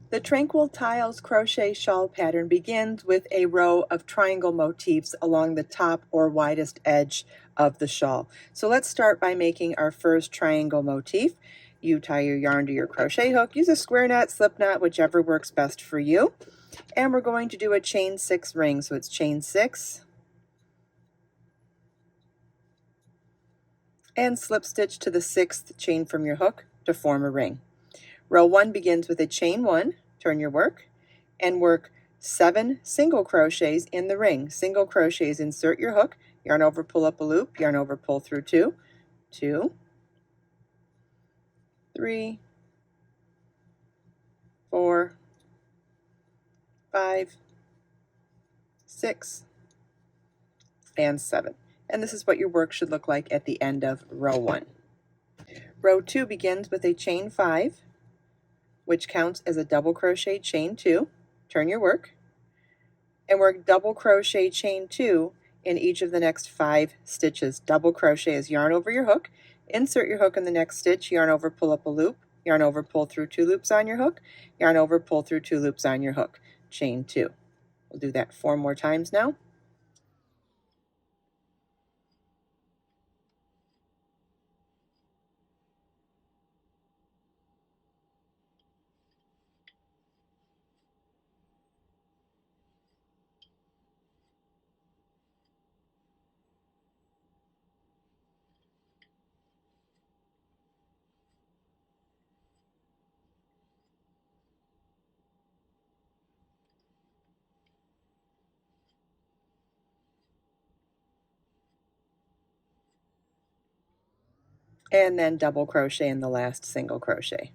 The Tranquil Tiles crochet shawl pattern begins with a row of triangle motifs along the top or widest edge of the shawl. So let's start by making our first triangle motif. You tie your yarn to your crochet hook, use a square knot, slip knot, whichever works best for you. And we're going to do a chain 6 ring. So it's chain 6 and slip stitch to the 6th chain from your hook to form a ring. Row 1 begins with a chain 1, turn your work, and work 7 single crochets in the ring. Single crochets, insert your hook, yarn over, pull up a loop, yarn over, pull through 2, 2, 3, 4, 5, 6, and 7. And this is what your work should look like at the end of row 1. Row 2 begins with a chain 5, which counts as a double crochet chain 2, turn your work, and work double crochet chain 2 in each of the next 5 stitches. Double crochet is yarn over your hook, insert your hook in the next stitch, yarn over, pull up a loop, yarn over, pull through 2 loops on your hook, yarn over, pull through 2 loops on your hook, chain 2. We'll do that 4 more times now. And then double crochet in the last single crochet.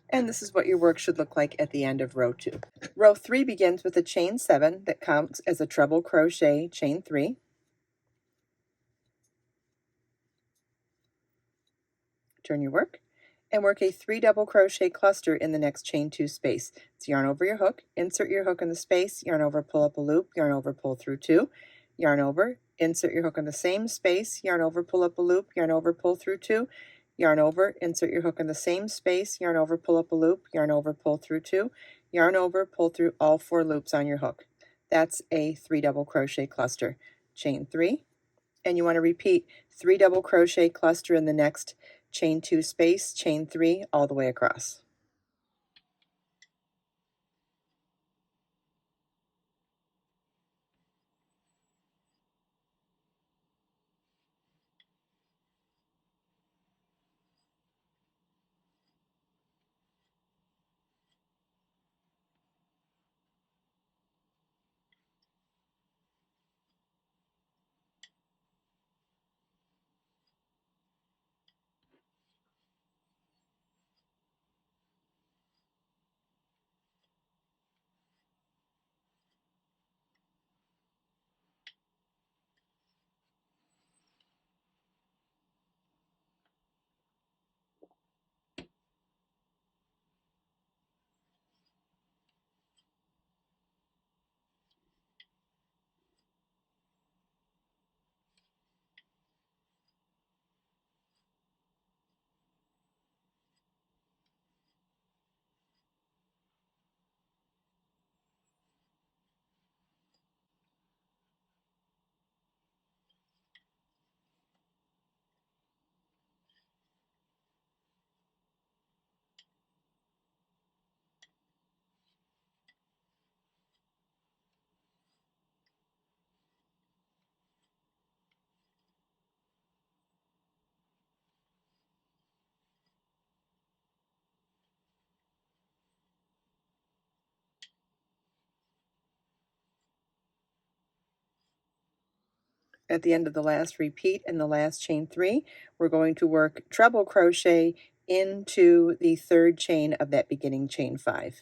And this is what your work should look like at the end of row 2. Row 3 begins with a chain 7 that counts as a treble crochet chain 3. Turn your work and work a 3 double crochet cluster in the next chain 2 space. It's yarn over your hook, insert your hook in the space, yarn over, pull up a loop, yarn over, pull through 2, yarn over, insert your hook in the same space, yarn over, pull up a loop, yarn over, pull through 2, yarn over, insert your hook in the same space, yarn over, pull up a loop, yarn over, pull through 2, yarn over, pull through all 4 loops on your hook. That's a 3 double crochet cluster. Chain 3, and you want to repeat 3 double crochet cluster in the next chain 2 space, chain 3 all the way across. At the end of the last repeat in the last chain 3, we're going to work treble crochet into the 3rd chain of that beginning chain 5.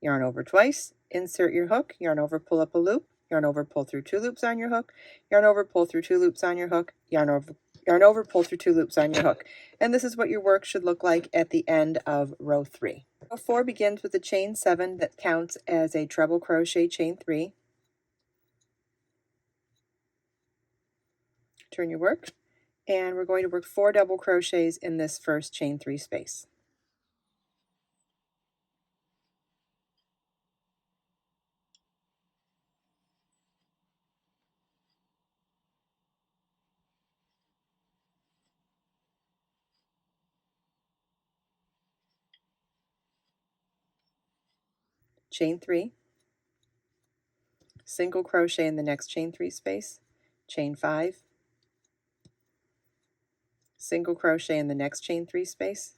Yarn over twice, insert your hook, yarn over, pull up a loop, yarn over, pull through 2 loops on your hook, yarn over, pull through 2 loops on your hook, yarn over, pull through 2 loops on your hook. And this is what your work should look like at the end of row 3. Row 4 begins with a chain 7 that counts as a treble crochet chain 3. Turn your work And we're going to work 4 double crochets in this first chain 3 space. Chain 3, single crochet in the next chain 3 space, chain 5, single crochet in the next chain 3 space,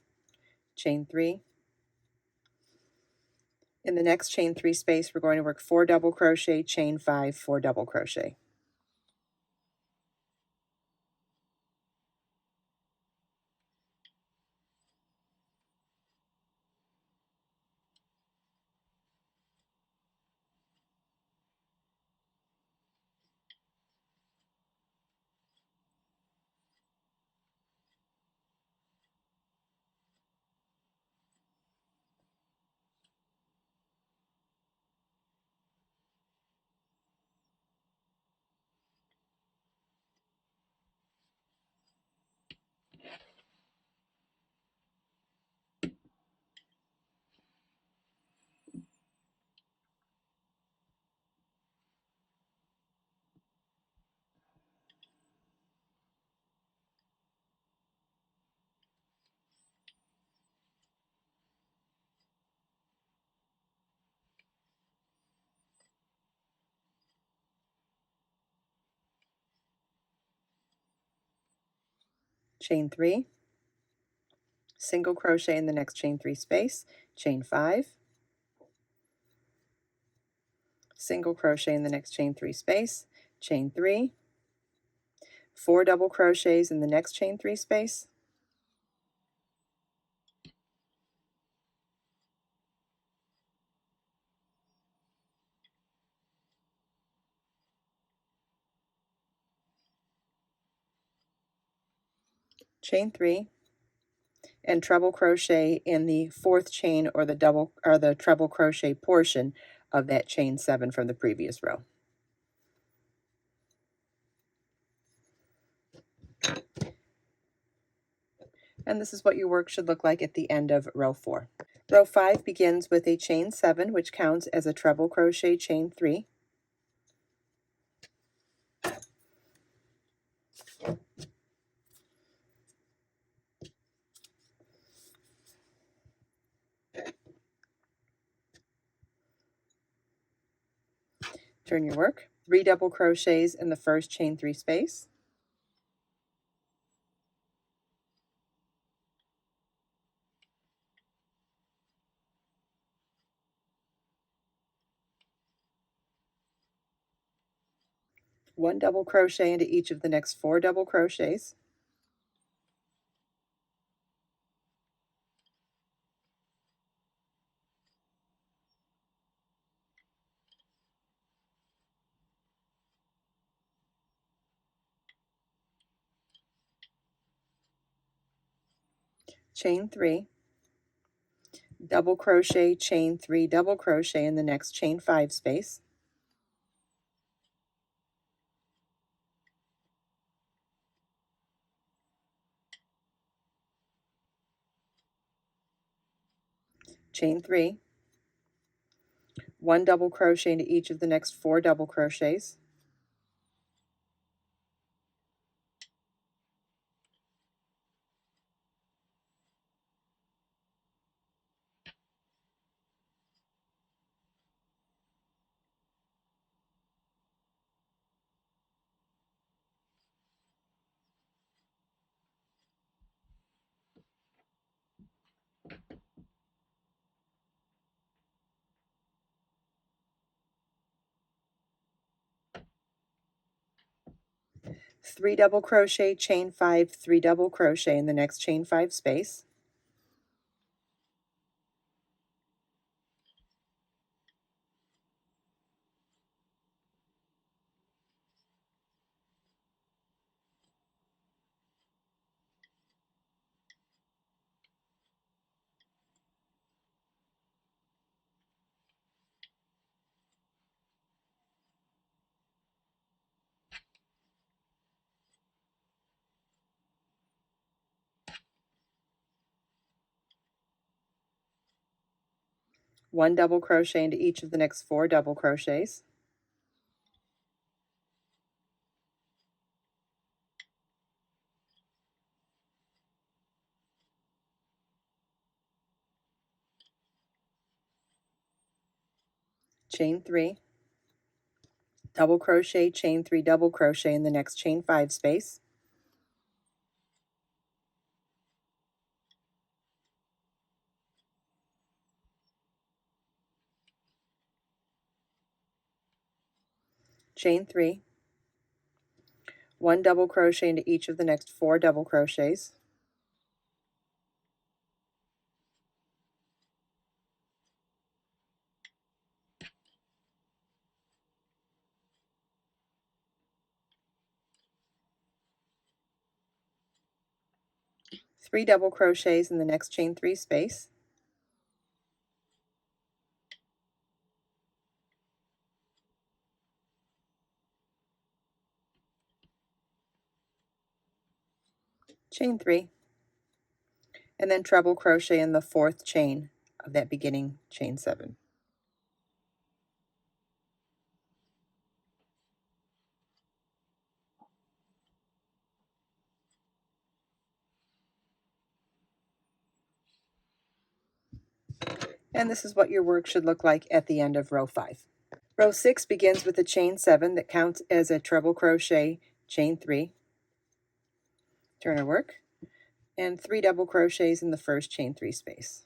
chain 3. In the next chain 3 space, we're going to work 4 double crochet, chain 5, 4 double crochet. Chain 3, single crochet in the next chain 3 space, chain 5, single crochet in the next chain 3 space, chain 3, 4 double crochets in the next chain 3 space, chain 3, and treble crochet in the 4th chain or the treble crochet portion of that chain 7 from the previous row. And this is what your work should look like at the end of row 4. Row 5 begins with a chain 7, which counts as a treble crochet chain 3. Turn your work, 3 double crochets in the first chain 3 space, one double crochet into each of the next 4 double crochets, chain 3, double crochet, chain 3, double crochet in the next chain 5 space, chain 3, 1 double crochet into each of the next 4 double crochets, three double crochet, chain 5, 3 double crochet in the next chain 5 space, 1 double crochet into each of the next 4 double crochets, chain 3, double crochet, chain 3, double crochet in the next chain 5 space, chain 3, 1 double crochet into each of the next 4 double crochets, three double crochets in the next chain 3 space, chain 3, and then treble crochet in the 4th chain of that beginning chain 7. And this is what your work should look like at the end of row 5. Row 6 begins with a chain 7 that counts as a treble crochet, chain 3, turn our work, and 3 double crochets in the first chain 3 space.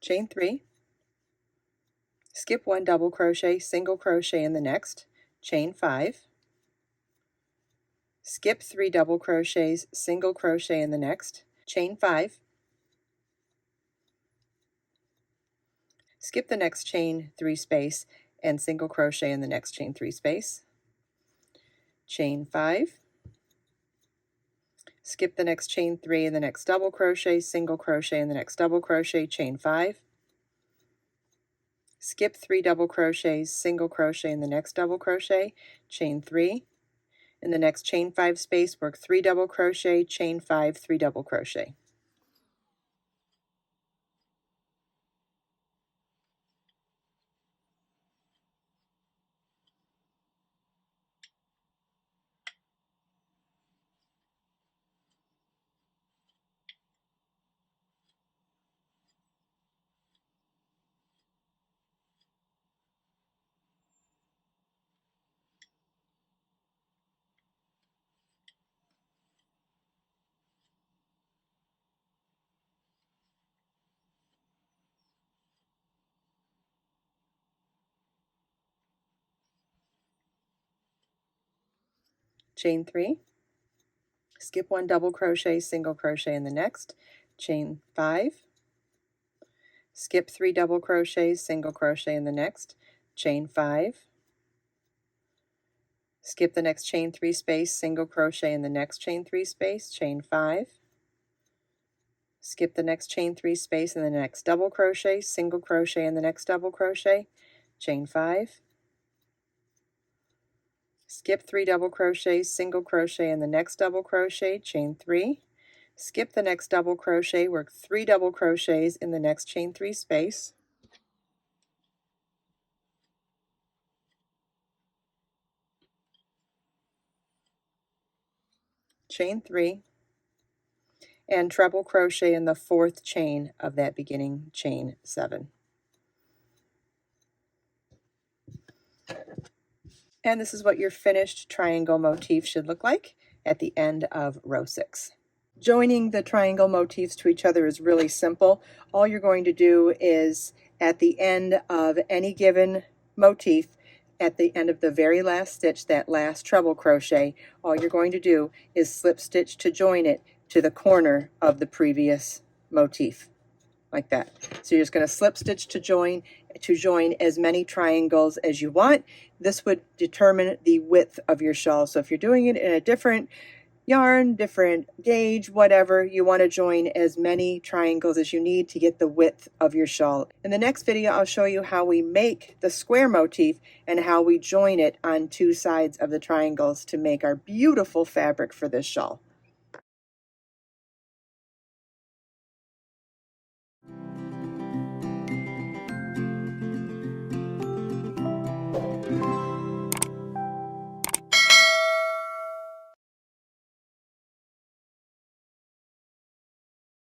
Chain 3, skip 1 double crochet, single crochet in the next, chain 5, skip 3 double crochets, single crochet in the next, chain 5, skip the next chain 3 space and single crochet in the next chain 3 space, chain 5, skip the next chain 3 in the next double crochet, single crochet in the next double crochet, chain 5, skip 3 double crochets, single crochet in the next double crochet, chain 3, in the next chain 5 space work 3 double crochet, chain 5, 3 double crochet. Chain 3, skip 1 double crochet, single crochet in the next, chain 5, skip 3 double crochets, single crochet in the next, chain 5, skip the next chain 3 space, single crochet in the next chain 3 space, chain 5, skip the next chain 3 space in the next double crochet, single crochet in the next double crochet, chain 5, skip 3 double crochets, single crochet in the next double crochet, chain 3, skip the next double crochet, work 3 double crochets in the next chain 3 space, chain 3, and treble crochet in the 4th chain of that beginning chain 7. And this is what your finished triangle motif should look like at the end of row 6. Joining the triangle motifs to each other is really simple. All you're going to do is at the end of any given motif, at the end of the very last stitch, that last treble crochet, all you're going to do is slip stitch to join it to the corner of the previous motif, like that. So you're just going to slip stitch to join as many triangles as you want. This would determine the width of your shawl. So if you're doing it in a different yarn, different gauge, whatever. You want to join as many triangles as you need to get the width of your shawl. In the next video, I'll show you how we make the square motif and how we join it on two sides of the triangles to make our beautiful fabric for this shawl.